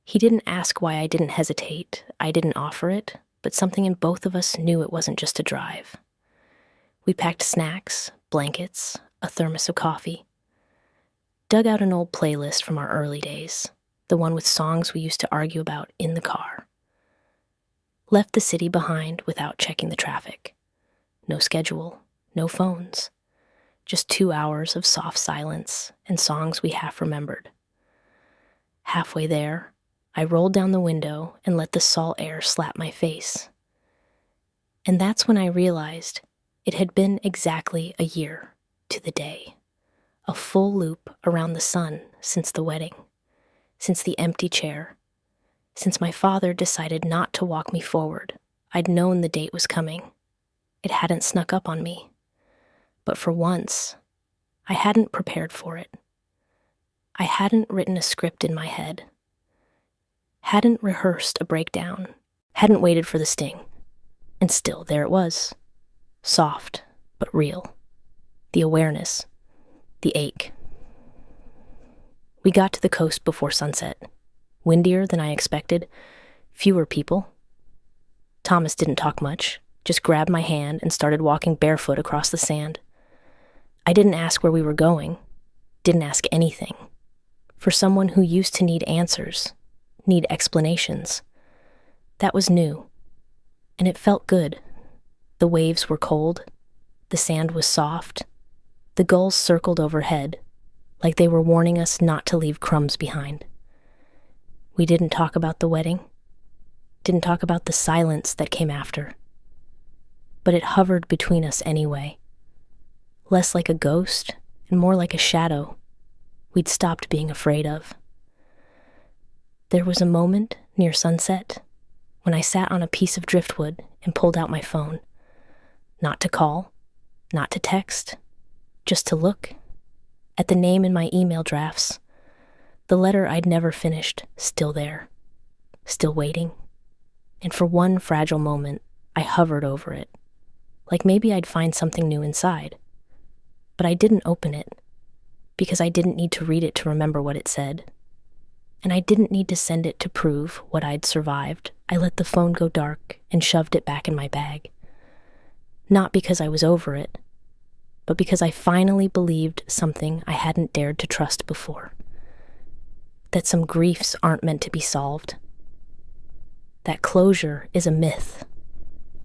He didn't ask why I didn't hesitate. I didn't offer it, but something in both of us knew it wasn't just a drive. We packed snacks, blankets, a thermos of coffee. Dug out an old playlist from our early days, the one with songs we used to argue about in the car. Left the city behind without checking the traffic. No schedule, no phones. Just 2 hours of soft silence and songs we half remembered. Halfway there, I rolled down the window and let the salt air slap my face. And that's when I realized it had been exactly a year to the day. A full loop around the sun since the wedding, since the empty chair, since my father decided not to walk me forward. I'd known the date was coming. It hadn't snuck up on me. But for once, I hadn't prepared for it. I hadn't written a script in my head, hadn't rehearsed a breakdown, hadn't waited for the sting. And still, there it was. Soft, but real. The awareness, the ache. We got to the coast before sunset. Windier than I expected, fewer people. Thomas didn't talk much, just grabbed my hand and started walking barefoot across the sand. I didn't ask where we were going, didn't ask anything. For someone who used to need answers, need explanations. That was new, and it felt good. The waves were cold, the sand was soft, the gulls circled overhead, like they were warning us not to leave crumbs behind. We didn't talk about the wedding, didn't talk about the silence that came after. But it hovered between us anyway. Less like a ghost and more like a shadow we'd stopped being afraid of. There was a moment near sunset when I sat on a piece of driftwood and pulled out my phone. Not to call, not to text, just to look at the name in my email drafts. The letter I'd never finished, still there, still waiting. And for one fragile moment, I hovered over it, like maybe I'd find something new inside. But I didn't open it, because I didn't need to read it to remember what it said. And I didn't need to send it to prove what I'd survived. I let the phone go dark and shoved it back in my bag. Not because I was over it, but because I finally believed something I hadn't dared to trust before. That some griefs aren't meant to be solved. That closure is a myth,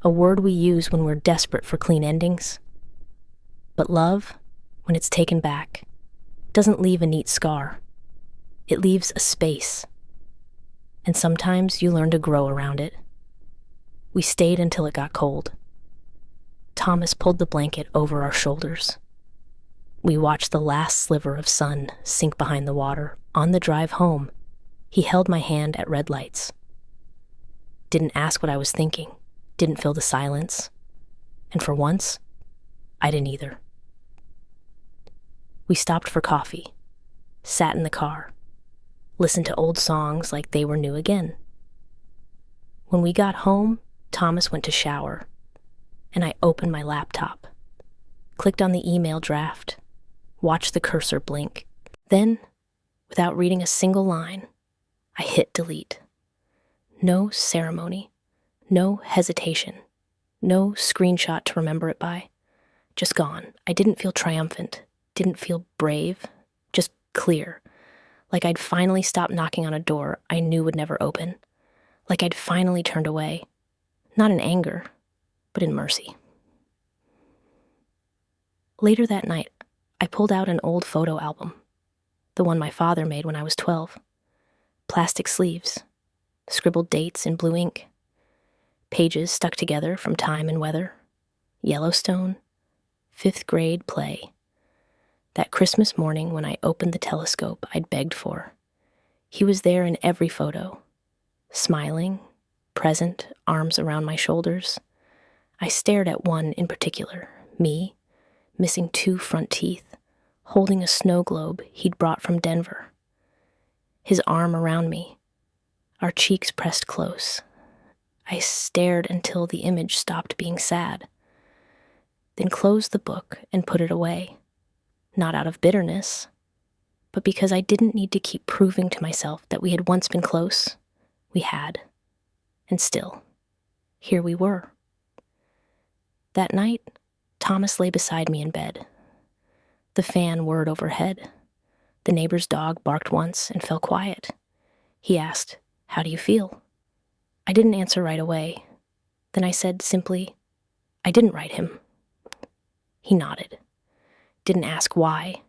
a word we use when we're desperate for clean endings. But love, when it's taken back, doesn't leave a neat scar. It leaves a space. And sometimes you learn to grow around it. We stayed until it got cold. Thomas pulled the blanket over our shoulders. We watched the last sliver of sun sink behind the water. On the drive home, he held my hand at red lights. Didn't ask what I was thinking, didn't fill the silence. And for once, I didn't either. We stopped for coffee, sat in the car, listened to old songs like they were new again. When we got home, Thomas went to shower, and I opened my laptop, clicked on the email draft, watched the cursor blink. Then, without reading a single line, I hit delete. No ceremony, no hesitation, no screenshot to remember it by. Just gone. I didn't feel triumphant, didn't feel brave, just clear. Like I'd finally stopped knocking on a door I knew would never open. Like I'd finally turned away. Not in anger, but in mercy. Later that night, I pulled out an old photo album, the one my father made when I was 12. Plastic sleeves, scribbled dates in blue ink, pages stuck together from time and weather, Yellowstone, 5th grade play. That Christmas morning when I opened the telescope I'd begged for. He was there in every photo, smiling, present, arms around my shoulders. I stared at one in particular, me, missing 2 front teeth, holding a snow globe he'd brought from Denver. His arm around me, our cheeks pressed close. I stared until the image stopped being sad, then closed the book and put it away. Not out of bitterness, but because I didn't need to keep proving to myself that we had once been close. We had. And still, here we were. That night, Thomas lay beside me in bed. The fan whirred overhead. The neighbor's dog barked once and fell quiet. He asked, "How do you feel?" I didn't answer right away. Then I said simply, "I didn't write him." He nodded. Didn't ask why.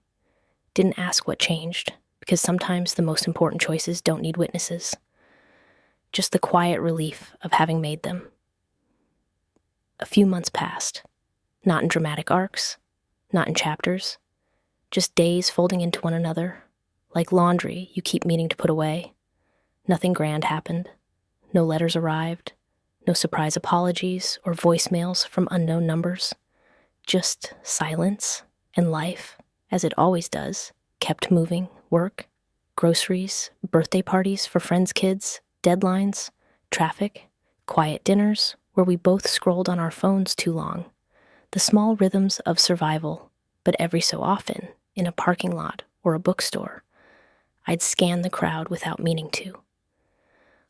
Didn't ask what changed, because sometimes the most important choices don't need witnesses. just the quiet relief of having made them. A few months passed, not in dramatic arcs, not in chapters, just days folding into one another, like laundry you keep meaning to put away. Nothing grand happened. No letters arrived, no surprise apologies or voicemails from unknown numbers. Just silence and life, as it always does, kept moving. Work, groceries, birthday parties for friends' kids, deadlines, traffic, quiet dinners where we both scrolled on our phones too long. The small rhythms of survival, but every so often, in a parking lot or a bookstore, I'd scan the crowd without meaning to,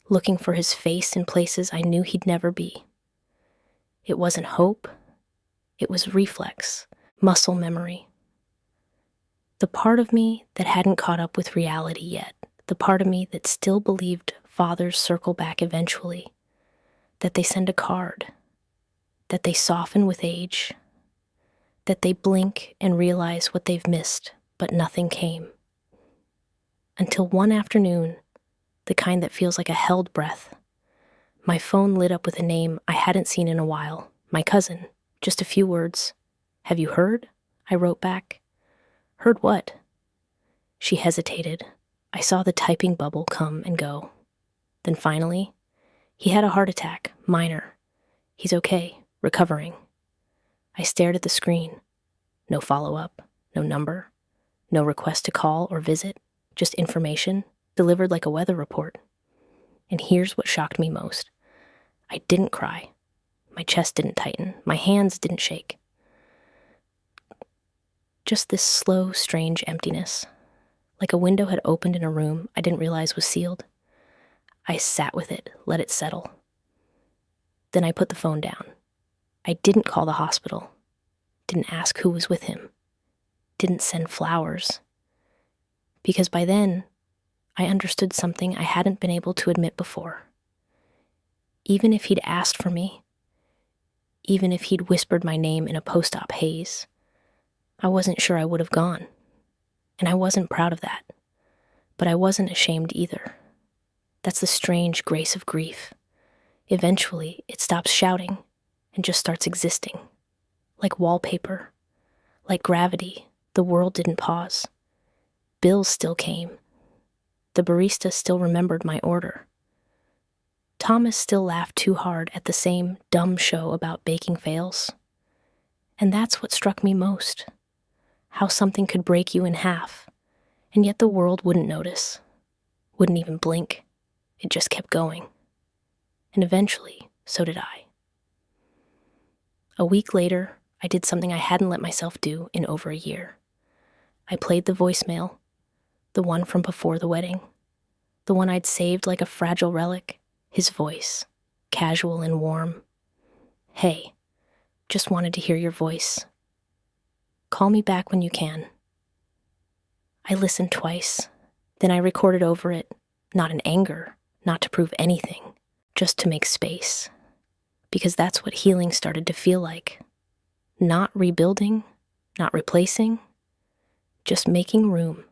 looking for his face in places I knew he'd never be. It wasn't hope, it was reflex, muscle memory. The part of me that hadn't caught up with reality yet, the part of me that still believed fathers circle back eventually, that they send a card, that they soften with age, that they blink and realize what they've missed, but nothing came. Until one afternoon, the kind that feels like a held breath, my phone lit up with a name I hadn't seen in a while, my cousin, just a few words. "Have you heard?" I wrote back. "Heard what?" She hesitated. I saw the typing bubble come and go. Then finally, "He had a heart attack, minor. He's okay, recovering." I stared at the screen. No follow-up, no number, no request to call or visit, just information delivered like a weather report. And here's what shocked me most. I didn't cry. My chest didn't tighten. My hands didn't shake. Just this slow, strange emptiness, like a window had opened in a room I didn't realize was sealed. I sat with it, let it settle. Then I put the phone down. I didn't call the hospital, didn't ask who was with him, didn't send flowers. Because by then, I understood something I hadn't been able to admit before. Even if he'd asked for me, even if he'd whispered my name in a post-op haze, I wasn't sure I would have gone. And I wasn't proud of that. But I wasn't ashamed either. That's the strange grace of grief. Eventually, it stops shouting and just starts existing. Like wallpaper, like gravity, the world didn't pause. Bills still came. The barista still remembered my order. Thomas still laughed too hard at the same dumb show about baking fails. And that's what struck me most. How something could break you in half, and yet the world wouldn't notice, wouldn't even blink. It just kept going. And eventually, so did I. A week later, I did something I hadn't let myself do in over a year. I played the voicemail, the one from before the wedding, the one I'd saved like a fragile relic, his voice, casual and warm. "Hey, just wanted to hear your voice. Call me back when you can." I listened twice, then I recorded over it, not in anger, not to prove anything, just to make space. Because that's what healing started to feel like. Not rebuilding, not replacing, just making room.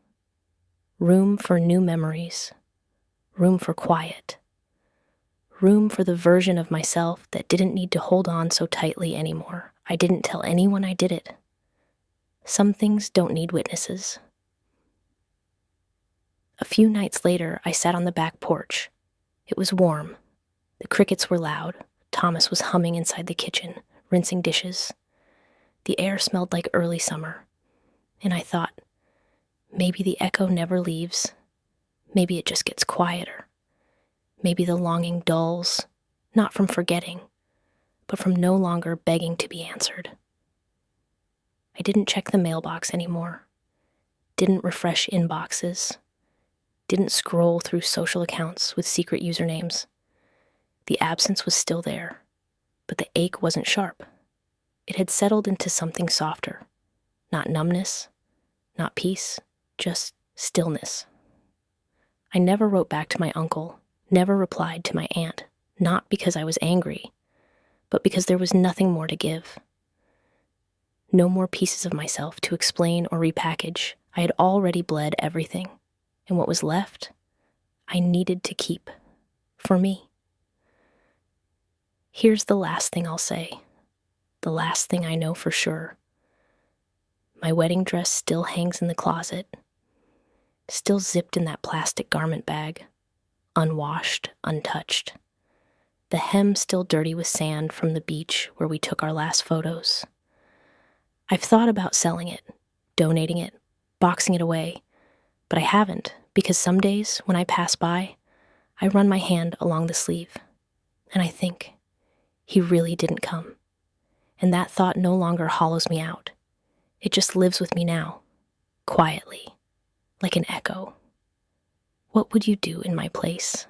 Room for new memories, room for quiet, room for the version of myself that didn't need to hold on so tightly anymore. I didn't tell anyone I did it. Some things don't need witnesses. A few nights later, I sat on the back porch. It was warm. The crickets were loud. Thomas was humming inside the kitchen, rinsing dishes. The air smelled like early summer. And I thought, maybe the echo never leaves. Maybe it just gets quieter. Maybe the longing dulls, not from forgetting, but from no longer begging to be answered. I didn't check the mailbox anymore. Didn't refresh inboxes. Didn't scroll through social accounts with secret usernames. The absence was still there, but the ache wasn't sharp. It had settled into something softer. Not numbness, not peace, just stillness. I never wrote back to my uncle, never replied to my aunt, not because I was angry, but because there was nothing more to give. No more pieces of myself to explain or repackage. I had already bled everything, and what was left, I needed to keep, for me. Here's the last thing I'll say, the last thing I know for sure. My wedding dress still hangs in the closet, still zipped in that plastic garment bag, unwashed, untouched. The hem still dirty with sand from the beach where we took our last photos. I've thought about selling it, donating it, boxing it away, but I haven't because some days when I pass by, I run my hand along the sleeve, and I think, he really didn't come. And that thought no longer hollows me out. It just lives with me now, quietly, like an echo. What would you do in my place?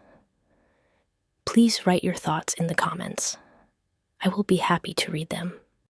Please write your thoughts in the comments. I will be happy to read them.